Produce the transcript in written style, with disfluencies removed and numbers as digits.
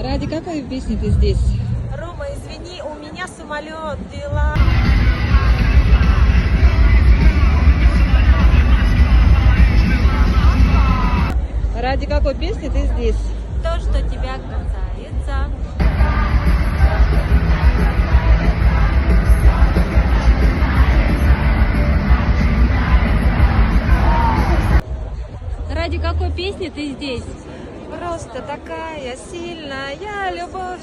Ради какой песни ты здесь? Рома, извини, у меня самолет, дела. Ради какой песни ты здесь? То, что тебя касается. Ради какой песни ты здесь? Просто такая сильная любовь.